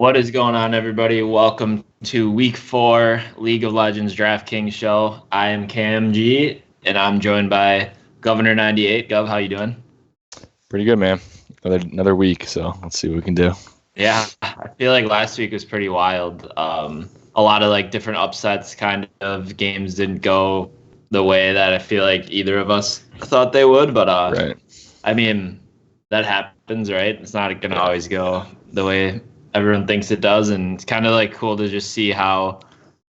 What is going on, everybody? Welcome to Week 4 League of Legends DraftKings show. I am KamG, and I'm joined by Governor 98. Gov, how you doing? Pretty good, man. Another week, so let's see what we can do. Yeah, I feel like last week was pretty wild. A lot of like different upsets, kind of games didn't go the way that I feel like either of us thought they would. But Right. I mean, that happens, right? It's not gonna always go the way everyone thinks it does, and it's kind of like cool to just see how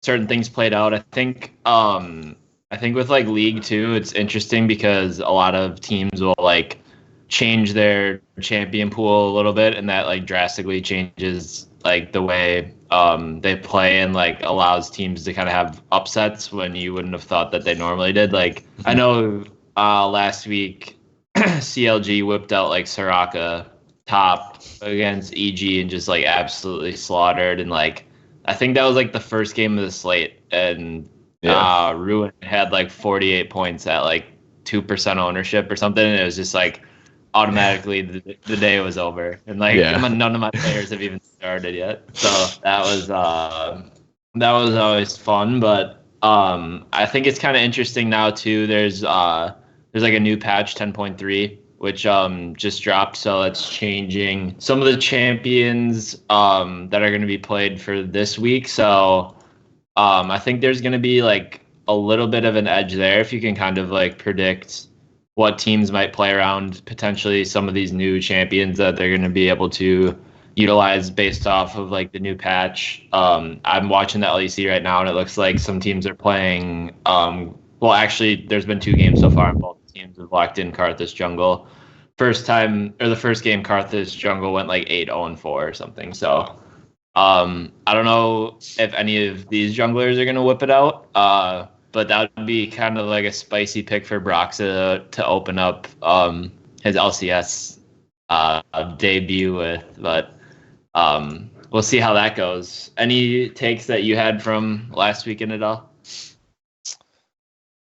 certain things played out. I think with like League 2, it's interesting because a lot of teams will like change their champion pool a little bit, and that like drastically changes like the way they play and like allows teams to kind of have upsets when you wouldn't have thought that they normally did. Like I know last week CLG whipped out like Soraka top against EG and just like absolutely slaughtered, and like I think that was like the first game of the slate, and Ruin had like 48 points at like 2% ownership or something, and it was just like automatically the day was over, and like none of my players have even started yet, so that was always fun. But I think it's kind of interesting now too. There's like a new patch 10.3 which just dropped, so it's changing some of the champions that are going to be played for this week. So I think there's going to be like a little bit of an edge there if you can kind of like predict what teams might play around potentially some of these new champions that they're going to be able to utilize based off of like the new patch. I'm watching the LEC right now, and it looks like some teams are playing. Well, actually, there's been 2 games so far, and both teams have locked in Karthus jungle. The first game, Karthus jungle went like 8-0-4 or something. So I don't know if any of these junglers are going to whip it out, but that would be kind of like a spicy pick for Broxa to open up his LCS debut with. But we'll see how that goes. Any takes that you had from last weekend at all?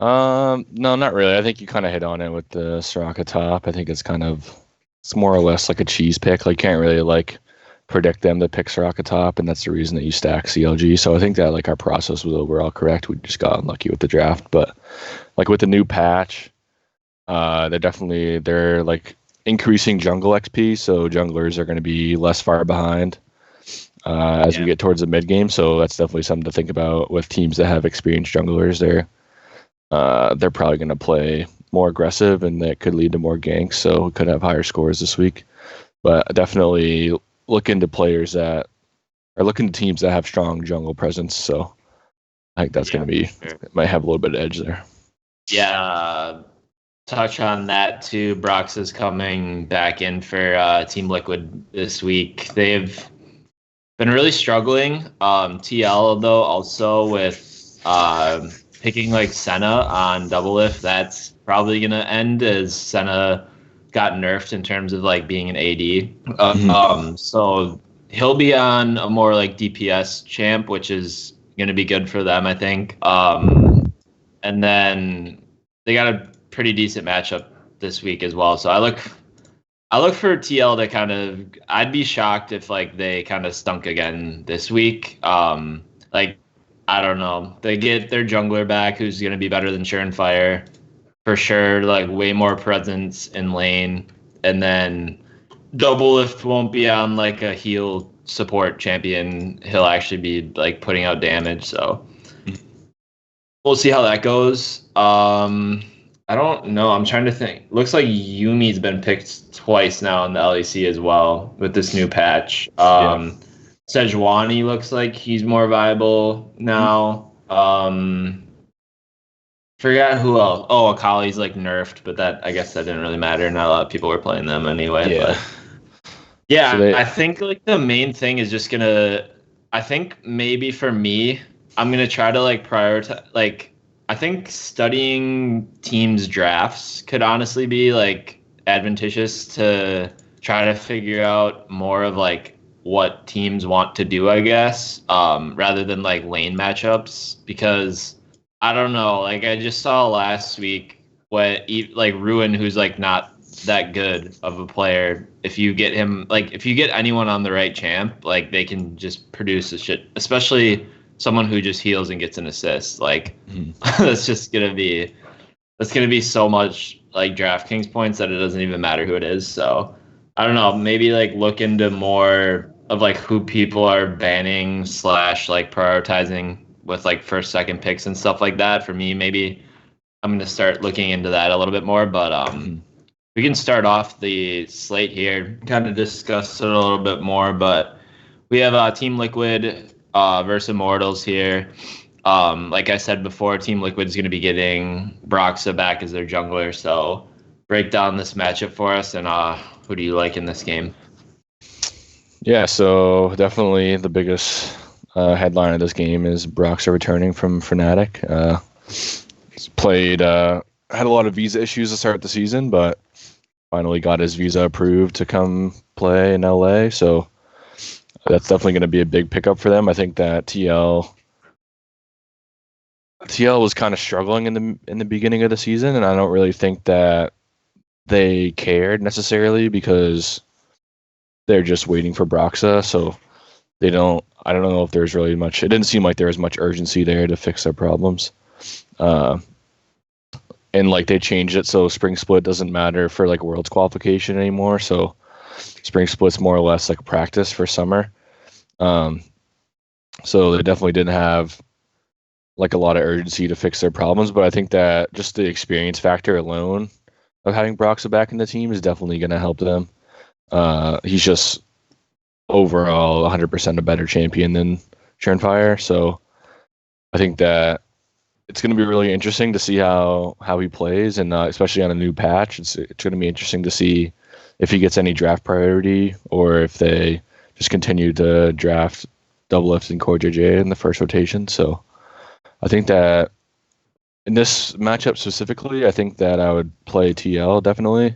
No, not really. I think you kind of hit on it with the Soraka top. I think it's more or less like a cheese pick. Like, you can't really like predict them to pick Soraka top, and that's the reason that you stack CLG. So I think that like our process was overall correct. We just got unlucky with the draft, but like with the new patch, they're like increasing jungle XP, so junglers are going to be less far behind as we get towards the mid game. So that's definitely something to think about with teams that have experienced junglers there. They're probably going to play more aggressive, and that could lead to more ganks, so we could have higher scores this week. But definitely look into teams that have strong jungle presence. So I think that's going to be might have a little bit of edge there. Yeah, touch on that too. Brox is coming back in for Team Liquid this week. They've been really struggling. TL though also with picking like Senna on double lift. That's probably gonna end as Senna got nerfed in terms of like being an AD. So he'll be on a more like DPS champ, which is gonna be good for them, I think. And then they got a pretty decent matchup this week as well. So I look for TL to kind of. I'd be shocked if like they kind of stunk again this week. Like, I don't know. They get their jungler back, who's going to be better than Surenfire for sure. Like way more presence in lane, and then double lift won't be on like a heal support champion. He'll actually be like putting out damage. So we'll see how that goes. I don't know. I'm trying to think. Looks like Yumi's been picked twice now in the LEC as well with this new patch. Sejuani looks like he's more viable now. Forgot who else. Oh, Akali's like nerfed, but I guess that didn't really matter. Not a lot of people were playing them anyway. Yeah. But I think like the main thing is just I think maybe for me, I'm gonna try to like prioritize. Like, I think studying teams' drafts could honestly be like advantageous to try to figure out more of like what teams want to do, I guess, rather than like lane matchups, because I don't know, like I just saw last week like Ruin, who's like not that good of a player. If you get him, like, if you get anyone on the right champ, like, they can just produce a shit, especially someone who just heals and gets an assist. Like, that's going to be so much, like, DraftKings points that it doesn't even matter who it is. So, I don't know, maybe, like, look into more of, like, who people are banning / like, prioritizing with, like, first, second picks and stuff like that. For me, maybe I'm going to start looking into that a little bit more. But we can start off the slate here, kind of discuss it a little bit more. But we have Team Liquid versus Immortals here. Like I said before, Team Liquid's going to be getting Broxa back as their jungler. So break down this matchup for us, and who do you like in this game? Yeah, so definitely the biggest headline of this game is Broxa returning from Fnatic. He's played, had a lot of visa issues to start the season, but finally got his visa approved to come play in LA. So that's definitely going to be a big pickup for them. I think that TL was kind of struggling in the beginning of the season, and I don't really think that they cared necessarily because they're just waiting for Broxa. So I don't know if there's really much. It didn't seem like there was much urgency there to fix their problems. And like they changed it so spring split doesn't matter for like Worlds qualification anymore. So spring split's more or less like a practice for summer. So they definitely didn't have like a lot of urgency to fix their problems, but I think that just the experience factor alone of having Broxa back in the team is definitely going to help them. He's just overall 100% a better champion than Churnfire, so I think that it's going to be really interesting to see how he plays, and especially on a new patch, it's going to be interesting to see if he gets any draft priority or if they just continue to draft Doublelift and CoreJJ in the first rotation. So I think that in this matchup specifically, I think that I would play TL definitely.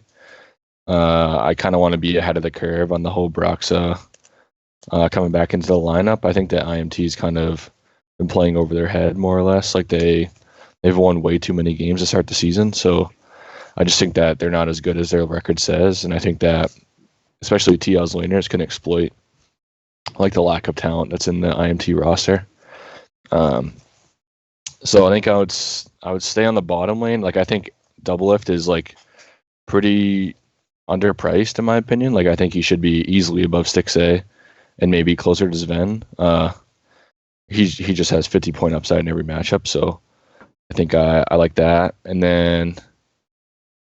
I kind of want to be ahead of the curve on the whole Broxa coming back into the lineup. I think that IMT's kind of been playing over their head more or less. Like they've won way too many games to start the season. So I just think that they're not as good as their record says. And I think that especially TL's laners can exploit like the lack of talent that's in the IMT roster. So I think I would stay on the bottom lane. Like I think Doublelift is like pretty underpriced in my opinion. Like I think he should be easily above Stixxay and maybe closer to Sven. He just has 50 point upside in every matchup, so I think I like that. And then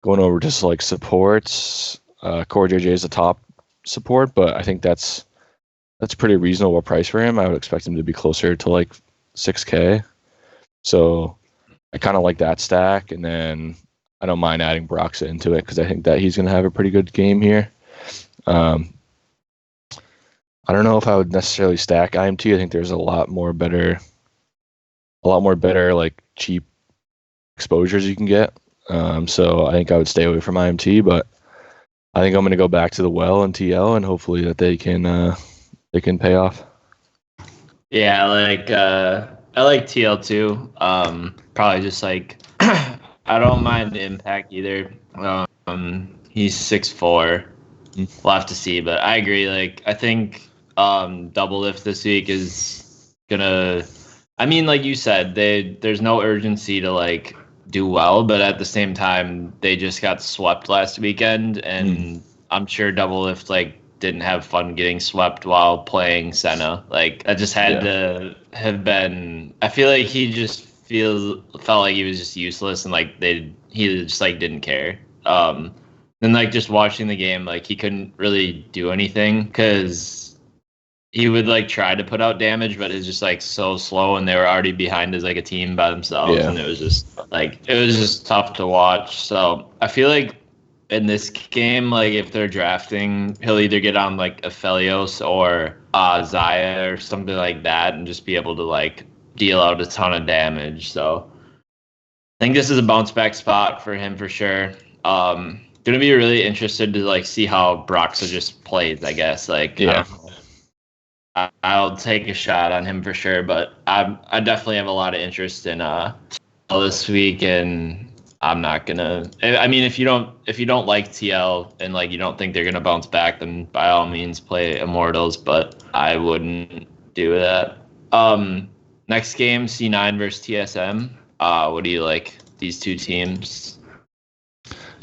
going over to like supports, CoreJJ is the top support, but I think that's pretty reasonable price for him. I would expect him to be closer to like 6K. So I kind of like that stack, and then I don't mind adding Broxa into it because I think that he's going to have a pretty good game here. I don't know if I would necessarily stack IMT. I think there's a lot more better like cheap exposures you can get. So I think I would stay away from IMT, but I think I'm going to go back to the well and TL, and hopefully that they can pay off. Yeah, I like TL too. Probably just like I don't mind the impact either. He's 6'4". We'll have to see, but I agree. Like I think Doublelift this week is gonna. I mean, like you said, there's no urgency to like do well, but at the same time, they just got swept last weekend, and I'm sure Doublelift like didn't have fun getting swept while playing Senna. Like I just had to have been. I feel like he just felt like he was just useless, and like he just like didn't care. And like just watching the game, like he couldn't really do anything because he would like try to put out damage, but it's just like so slow, and they were already behind as like a team by themselves, and it was just tough to watch. So I feel like in this game, like if they're drafting, he'll either get on like Aphelios or Xayah or something like that, and just be able to like deal out a ton of damage. So I think this is a bounce back spot for him for sure. Gonna be really interested to like see how Broxa just plays, I guess. Like I'll take a shot on him for sure, but I definitely have a lot of interest in this week, and I'm not gonna. I mean, if you don't like TL and like you don't think they're gonna bounce back, then by all means play Immortals. But I wouldn't do that. Next game, C9 versus TSM. What do you like? These two teams.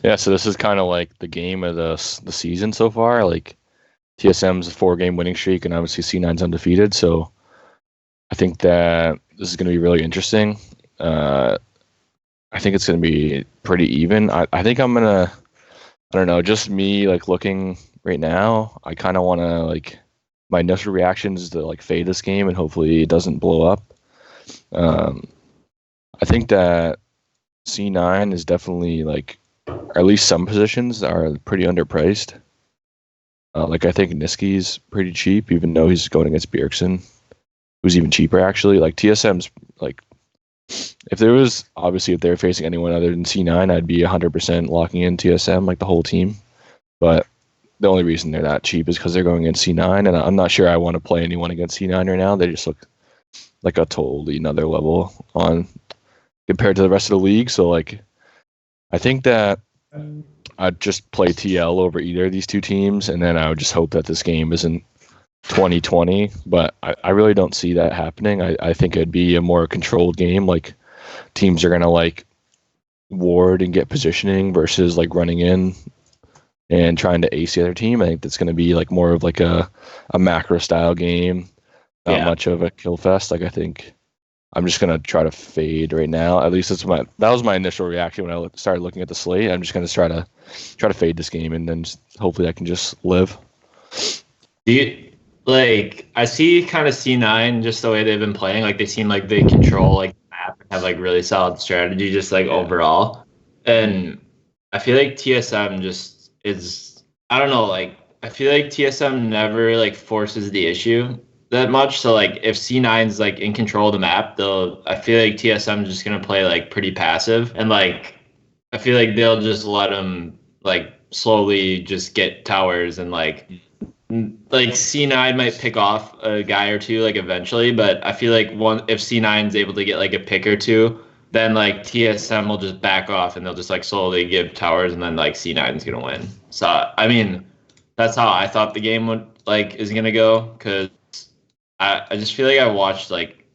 Yeah, so this is kind of like the game of the season so far. Like TSM's a 4-game winning streak, and obviously C9's undefeated. So I think that this is going to be really interesting. I think it's going to be pretty even. I think I'm gonna. I don't know. Just me like looking right now. I kind of want to like. My initial reaction is to like fade this game and hopefully it doesn't blow up. I think that C9 is definitely like, or at least some positions are pretty underpriced. Like I think Niski's pretty cheap, even though he's going against Bjergsen, who's even cheaper actually. Like TSM's like, if they're facing anyone other than C9, I'd be 100% locking in TSM like the whole team. But the only reason they're that cheap is because they're going against C9, and I'm not sure I want to play anyone against C9 right now. They just look like a totally another level on compared to the rest of the league. So like, I think that I'd just play TL over either of these two teams, and then I would just hope that this game isn't 2020. But I really don't see that happening. I think it'd be a more controlled game. Like teams are gonna like ward and get positioning versus like running in and trying to ace the other team. I think that's going to be like more of like a macro style game, not much of a kill fest. Like I think I'm just going to try to fade right now. At least that was my initial reaction when I started looking at the slate. I'm just going to try to fade this game, and then hopefully I can just live. Do you like? I see kind of C9 just the way they've been playing. Like they seem like they control like the map and have like really solid strategy, just like overall. And I feel like TSM just is, I don't know, like I feel like TSM never like forces the issue that much. So like if C9's like in control of the map, I feel like TSM is just gonna play like pretty passive, and like I feel like they'll just let them like slowly just get towers, and like C9 might pick off a guy or two like eventually, but I feel like if C9's able to get like a pick or two, then like TSM will just back off and they'll just like slowly give towers, and then like C9's gonna win. So I mean, that's how I thought the game is gonna go, because I just feel like I watched like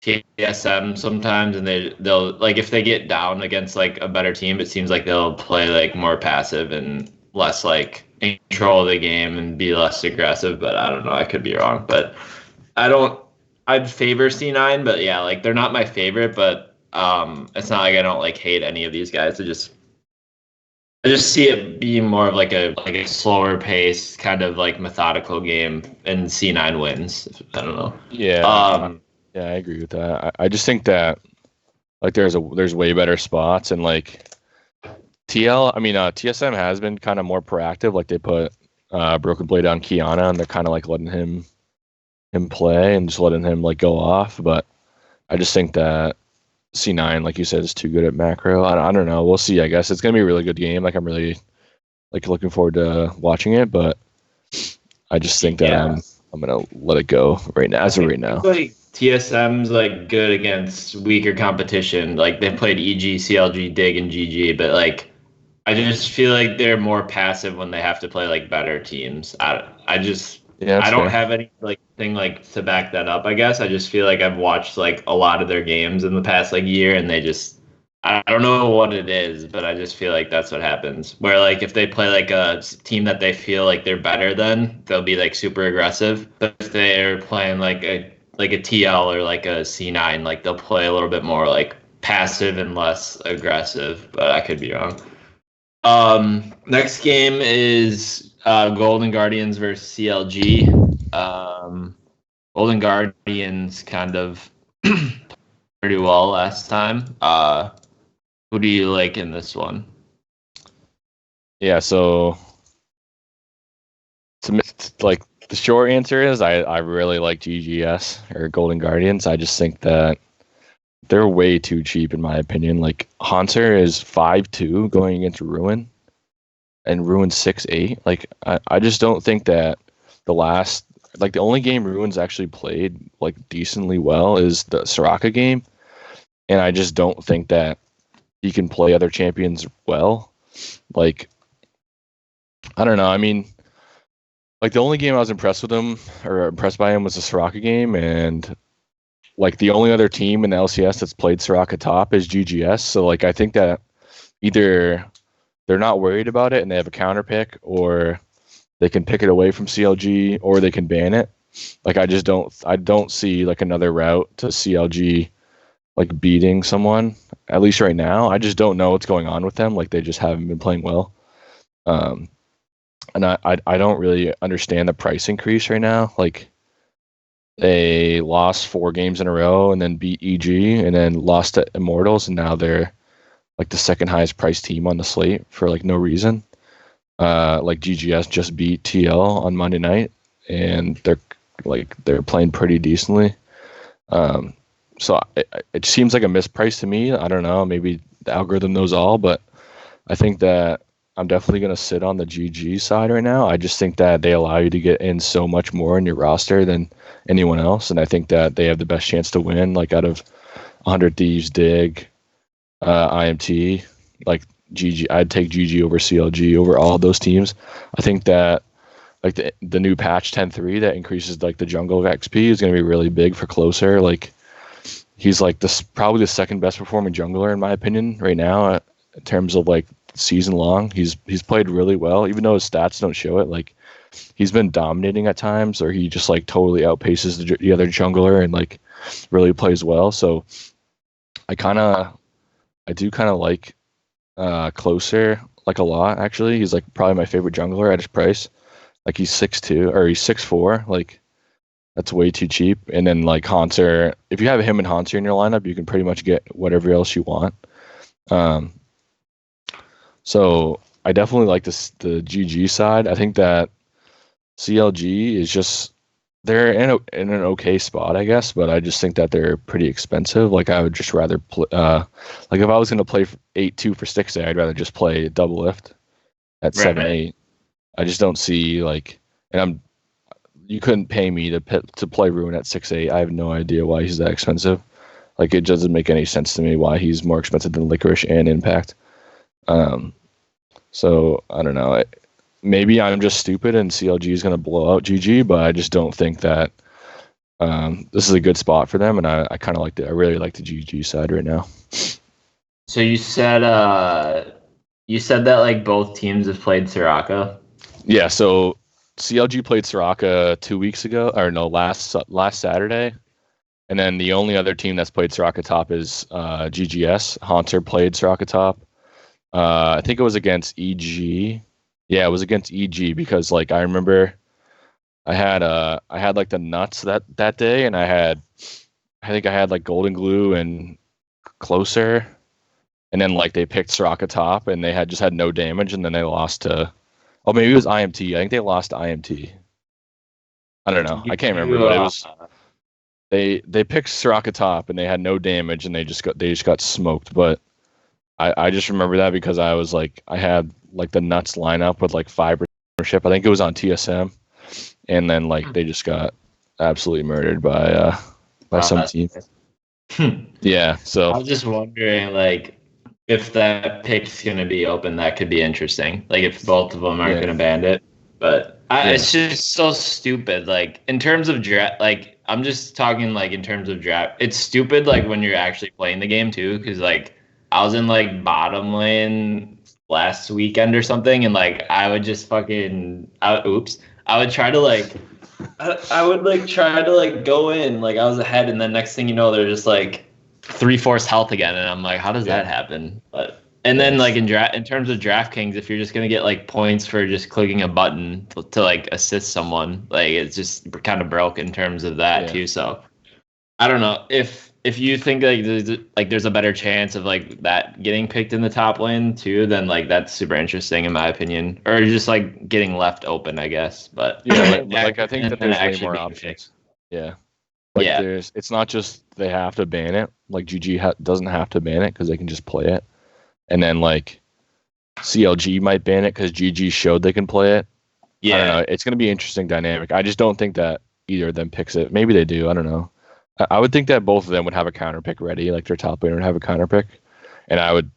TSM sometimes, and they'll like if they get down against like a better team, it seems like they'll play like more passive and less like in control of the game and be less aggressive. But I don't know, I could be wrong. But I'd favor C9, but yeah, like they're not my favorite, but it's not like I don't like hate any of these guys. I just see it being more of like a slower pace, kind of like methodical game, and C9 wins. I don't know. Yeah. Yeah, I agree with that. I just think that like there's way better spots, and like TSM has been kind of more proactive. Like they put Broken Blade on Kiana, and they're kind of like letting him play and just letting him like go off. But I just think that C9, like you said, is too good at macro. I don't know. We'll see. I guess it's gonna be a really good game. Like I'm really like looking forward to watching it, but I just think that I'm gonna let it go right now. As of right now, like TSM's like good against weaker competition. Like they played EG, CLG, Dig, and GG, but like I just feel like they're more passive when they have to play like better teams. I don't have any like thing like to back that up. I guess I just feel like I've watched like a lot of their games in the past like year, and I don't know what it is, but I just feel like that's what happens. Where like if they play like a team that they feel like they're better than, they'll be like super aggressive. But if they're playing like a TL or like a C9, like they'll play a little bit more like passive and less aggressive. But I could be wrong. Next game is Golden Guardians versus CLG. Golden Guardians kind of pretty well last time. Who do you like in this one? Yeah, so like the short answer is I really like GGS or Golden Guardians. I just think that they're way too cheap in my opinion. Like Haunter is 5-2 going against Ruin, and Ruin's 6-8. Like I just don't think that the only game Ruin's actually played like decently well is the Soraka game, and I just don't think that he can play other champions well. Like, I don't know. I mean, like the only game I was impressed by him was the Soraka game, and like the only other team in the LCS that's played Soraka top is GGS. So like I think that either they're not worried about it and they have a counter pick, or they can pick it away from CLG, or they can ban it. Like I don't see like another route to CLG like beating someone, at least right now. I just don't know what's going on with them. Like they just haven't been playing well. And I don't really understand the price increase right now. Like they lost 4 games in a row and then beat EG and then lost to Immortals, and now they're like the second highest priced team on the slate for like no reason. Like GGS just beat TL on Monday night, and they're playing pretty decently. So it seems like a misprice to me. I don't know. Maybe the algorithm knows all, but I think that I'm definitely going to sit on the GG side right now. I just think that they allow you to get in so much more in your roster than anyone else, and I think that they have the best chance to win. Like out of 100 Thieves, Dig, IMT, like GG, I'd take GG over CLG over all of those teams. I think that like the new patch 10.3 that increases like the jungle XP is going to be really big for Closer. Like he's like probably the second best performing jungler in my opinion right now in terms of like season long. He's played really well, even though his stats don't show it. Like he's been dominating at times, or he just like totally outpaces the other jungler and like really plays well. So I do kind of like Closer like a lot actually. He's like probably my favorite jungler at his price. Like he's 6'2" or he's 6'4", like that's way too cheap. And then like Haunter, if you have him and Haunter in your lineup, you can pretty much get whatever else you want. So I definitely like the GG side. I think that CLG is just they're in an okay spot, I guess, but I just think that they're pretty expensive. Like I would just rather like if I was going to play 8-2 for Stixxay, I'd rather just play double lift at 7-8. I just don't see like, and you couldn't pay me to play Ruin at 6-8. I have no idea why he's that expensive. Like it doesn't make any sense to me why he's more expensive than Licorice and Impact. So I don't know. Maybe I'm just stupid and CLG is going to blow out GG, but I just don't think that this is a good spot for them. And I kind of like I really like the GG side right now. So you said that like both teams have played Soraka. Yeah. So CLG played Soraka 2 weeks ago, or no, last Saturday. And then the only other team that's played Soraka top is GGS. Haunter played Soraka top. I think it was against EG. Yeah, it was against EG because like I remember I had like the nuts that day, and I think I had like Golden Glue and Closer, and then like they picked Soraka top and they just had no damage, and then they lost to maybe it was IMT. I think they lost to IMT. I don't know. I can't remember, but it was they picked Soraka top and they had no damage and they just got smoked. But I just remember that because I was like I had like the nuts lineup with like 5 ownership. I think it was on TSM, and then like they just got absolutely murdered by some team. Yeah, so I was just wondering like if that pick's gonna be open, that could be interesting. Like if both of them aren't gonna ban it, but it's just so stupid. Like in terms of draft, like I'm just talking like in terms of draft. It's stupid like when you're actually playing the game too, because like I was in like bottom lane last weekend or something, and like I would just I would try to like try to like go in like I was ahead, and then next thing you know they're just like 3/4 health again, and I'm like, how does that happen? But and then like in terms of DraftKings, if you're just gonna get like points for just clicking a button to like assist someone, like it's just kind of broke in terms of that too. So I don't know if you think like there's a better chance of like that getting picked in the top lane too, then like that's super interesting in my opinion, or just like getting left open, I guess. But like I think that there's way more options. Yeah, like it's not just they have to ban it. Like GG doesn't have to ban it because they can just play it, and then like CLG might ban it because GG showed they can play it. Yeah, I don't know. It's gonna be an interesting dynamic. I just don't think that either of them picks it. Maybe they do. I don't know. I would think that both of them would have a counter pick ready, like their top laner would have a counter pick, and I would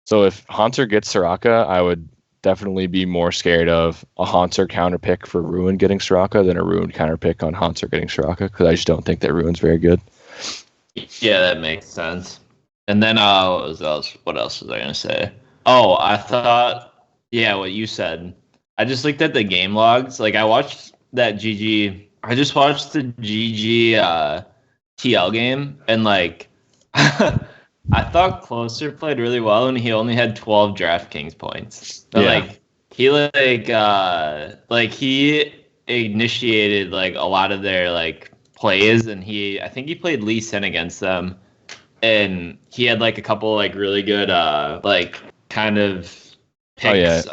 So if Haunter gets Soraka, I would definitely be more scared of a Haunter counter pick for Ruin getting Soraka than a Ruin counter pick on Haunter getting Soraka, because I just don't think that Ruin's very good. Yeah, that makes sense. And then what else was I gonna say? Oh, I thought, yeah, what you said. I just looked at the game logs. Like I watched that GG. I just watched the GG TL game, and like I thought Closer played really well, and he only had 12 DraftKings points. But Yeah. like he initiated like a lot of their like plays, and I think he played Lee Sin against them, and he had like a couple like really good like kind of picks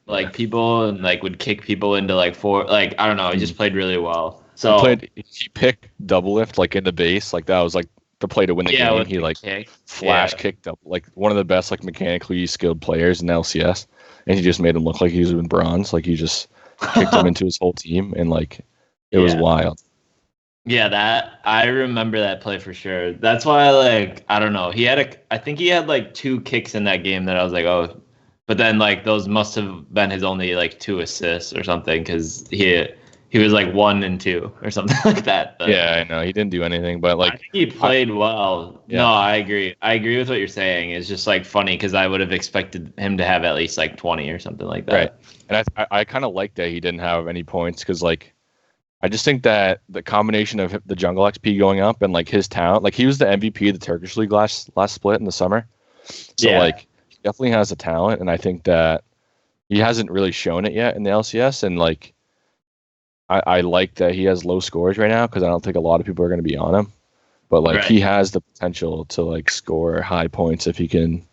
like people, and like would kick people into like four, like I don't know, he just played really well. So he picked double lift like in the base, like that was like the play to win the game. He like flash kicked up like one of the best like mechanically skilled players in LCS, and he just made him look like he was in bronze. Like he just kicked him into his whole team, and like it was wild. Yeah, that I remember that play for sure. That's why, like, I don't know. I think he had like 2 kicks in that game that I was like, oh, but then like those must have been his only like 2 assists or something, because he was like 1 and 2 or something like that. But yeah, I know he didn't do anything, but like I think he played well. Yeah. No, I agree. I agree with what you're saying. It's just like funny because I would have expected him to have at least like 20 or something like that. Right, and I kind of like that he didn't have any points, because like. I just think that the combination of the jungle XP going up and like his talent, like he was the MVP of the Turkish League last split in the summer. So like he definitely has the talent, and I think that he hasn't really shown it yet in the LCS. And like I like that he has low scores right now, because I don't think a lot of people are going to be on him. But like he has the potential to like score high points if he can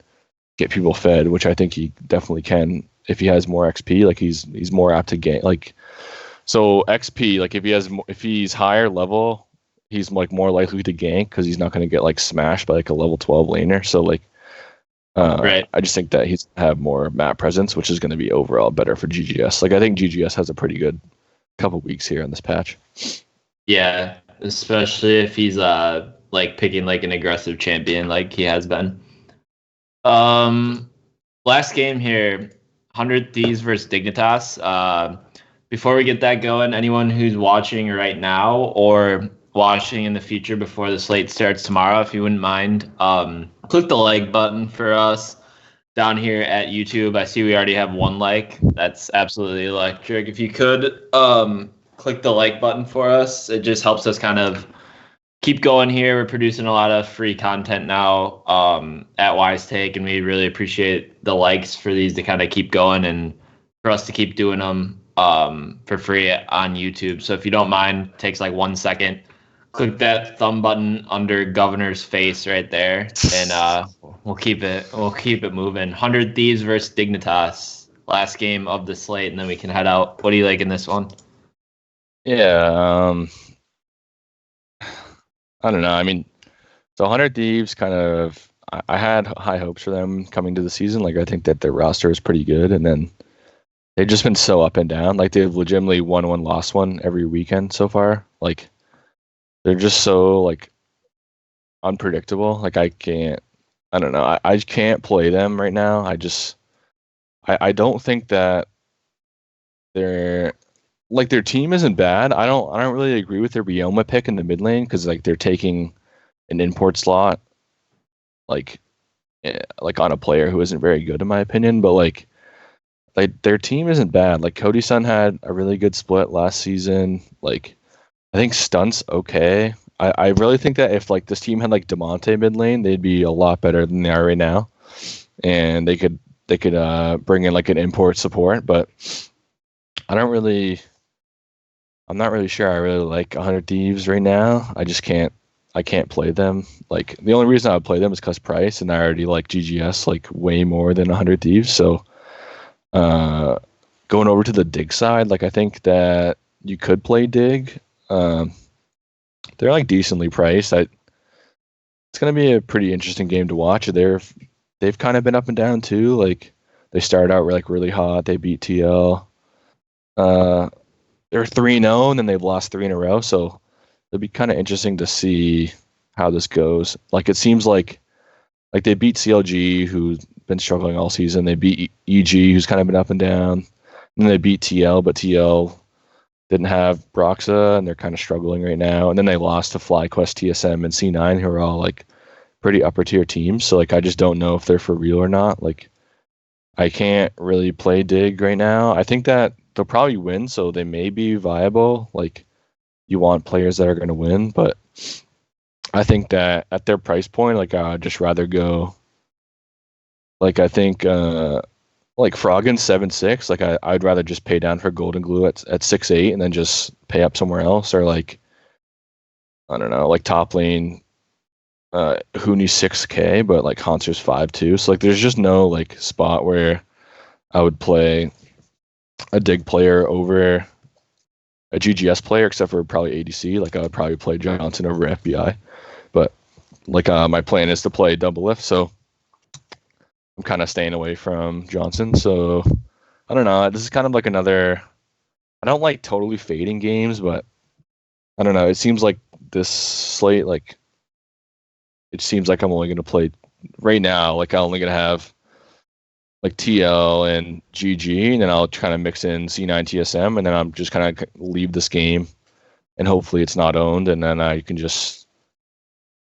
get people fed, which I think he definitely can if he has more XP. Like he's more apt to gain like. So XP, like if he's higher level, he's like more likely to gank, because he's not going to get like smashed by like a level 12 laner. So like, I just think that he's have more map presence, which is going to be overall better for GGS. Like I think GGS has a pretty good couple weeks here on this patch. Yeah, especially if he's like picking like an aggressive champion like he has been. Last game here, 100 Thieves versus Dignitas. Before we get that going, anyone who's watching right now or watching in the future before the slate starts tomorrow, if you wouldn't mind, click the like button for us down here at YouTube. I see we already have 1 like. That's absolutely electric. If you could click the like button for us, it just helps us kind of keep going here. We're producing a lot of free content now at Wise Take, and we really appreciate the likes for these to kind of keep going and for us to keep doing them for free on YouTube. So if you don't mind, it takes like 1 second, click that thumb button under Governor's face right there, and we'll keep it moving. 100 Thieves versus Dignitas, last game of the slate, and then we can head out. What do you like in this one? Yeah, I don't know. I mean, so 100 Thieves kind of, I had high hopes for them coming to the season. Like I think that their roster is pretty good, and then they've just been so up and down. Like they've legitimately won 1, lost 1 every weekend so far. Like they're just so like unpredictable. Like I don't know. I can't play them right now. I don't think that their team isn't bad. I don't really agree with their Bioma pick in the mid lane, because like they're taking an import slot like on a player who isn't very good in my opinion. But like their team isn't bad. Like Cody Sun had a really good split last season. Like I think Stunt's okay. I really think that if like this team had like DeMonte mid lane, they'd be a lot better than they are right now, and they could bring in like an import support. But I'm not really sure I really like 100 Thieves right now. I can't play them. Like the only reason I would play them is because price, and I already like GGS like way more than 100 Thieves. So going over to the Dig side, like I think that you could play Dig. They're like decently priced. It's gonna be a pretty interesting game to watch. They've kind of been up and down too. Like they started out like really hot. They beat TL. They're 3-0, and then they've lost 3 in a row. So it'll be kind of interesting to see how this goes. Like it seems like they beat CLG, who been struggling all season. They beat EG, who's kind of been up and down. And then they beat TL, but TL didn't have Broxa, and they're kind of struggling right now. And then they lost to FlyQuest, TSM, and C9, who are all like pretty upper tier teams. So like I just don't know if they're for real or not. Like I can't really play Dig right now. I think that they'll probably win, so they may be viable. Like you want players that are going to win, but I think that at their price point, like I'd just rather go. Like I think like Froggen 7-6. Like I'd rather just pay down for Golden Glue at 6-8 and then just pay up somewhere else, or like I don't know, like top lane Huni 6K, but like Haunter's 5-2. So like there's just no like spot where I would play a Dig player over a GGS player, except for probably ADC. Like I would probably play Johnson over FBI, but like my plan is to play double lift, so I'm kind of staying away from Johnson. So I don't know. This is kind of like another. I don't like totally fading games, but I don't know. It seems like this slate, like it seems like I'm only going to play right now. Like I'm only going to have like TL and GG, and then I'll kind of mix in C9 TSM, and then I'm just kind of leave this game, and hopefully it's not owned, and then I can just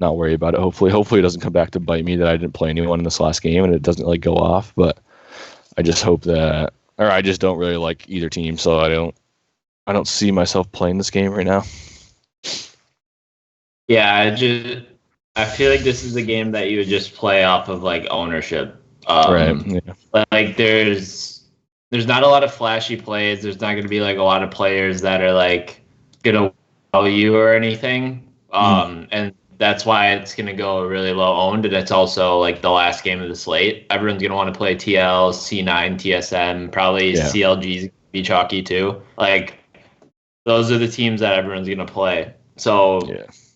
not worry about it. Hopefully it doesn't come back to bite me that I didn't play anyone in this last game and it doesn't like go off. But I just hope that, or I just don't really like either team, so I don't see myself playing this game right now. Yeah, I feel like this is a game that you would just play off of like ownership. Right. Yeah. Like there's not a lot of flashy plays. There's not going to be like a lot of players that are like gonna wow you or anything. And that's why it's going to go really low owned, and it's also like the last game of the slate. Everyone's going to want to play TL, C9, TSM, probably CLG's be chalky too. Like those are the teams that everyone's going to play. So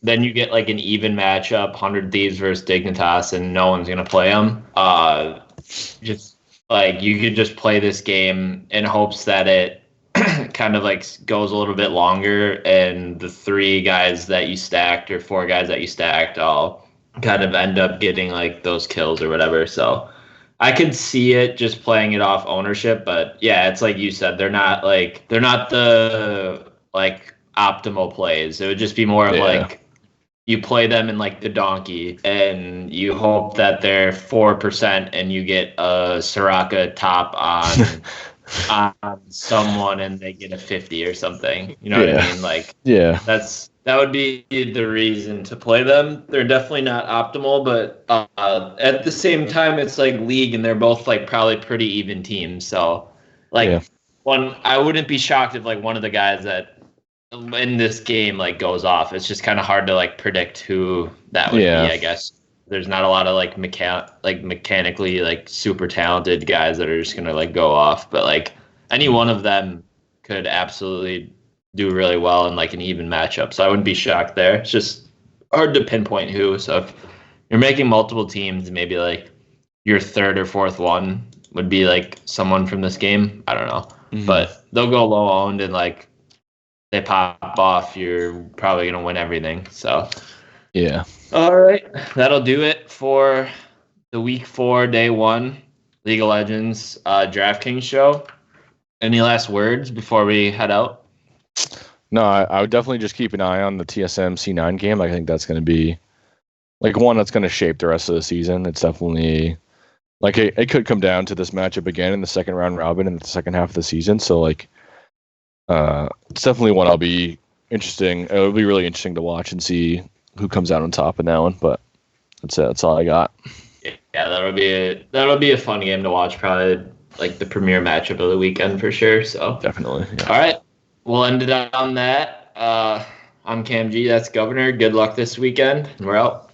then you get like an even matchup, 100 Thieves versus Dignitas, and no one's going to play them. Just like you could just play this game in hopes that it kind of like goes a little bit longer, and the 3 guys that you stacked or 4 guys that you stacked all kind of end up getting like those kills or whatever. So I could see it just playing it off ownership, but yeah, it's like you said, they're not the like optimal plays. It would just be more of like you play them in like the donkey and you hope that they're 4% and you get a Soraka top on someone and they get a 50 or something. You know what I mean? Like that would be the reason to play them. They're definitely not optimal, but at the same time it's like League and they're both like probably pretty even teams. So like I wouldn't be shocked if like one of the guys that in this game like goes off. It's just kind of hard to like predict who that would be, I guess. There's not a lot of like mechanically like super talented guys that are just gonna like go off, but like any one of them could absolutely do really well in like an even matchup. So I wouldn't be shocked there. It's just hard to pinpoint who. So if you're making multiple teams, maybe like your third or fourth one would be like someone from this game. I don't know, but they'll go low owned and like they pop off. You're probably gonna win everything. So yeah. All right, that'll do it for the week 4, day 1 League of Legends DraftKings show. Any last words before we head out? No, I would definitely just keep an eye on the TSM C9 game. I think that's going to be like one that's going to shape the rest of the season. It's definitely like it could come down to this matchup again in the second round robin in the second half of the season. So like, it's definitely one I'll be interesting. It'll be really interesting to watch and see who comes out on top in that one, but that's it. That's all I got. Yeah, that'll be a fun game to watch. Probably like the premier matchup of the weekend for sure. So definitely. Yeah. All right, we'll end it on that. I'm KamG. That's Governor. Good luck this weekend. We're out.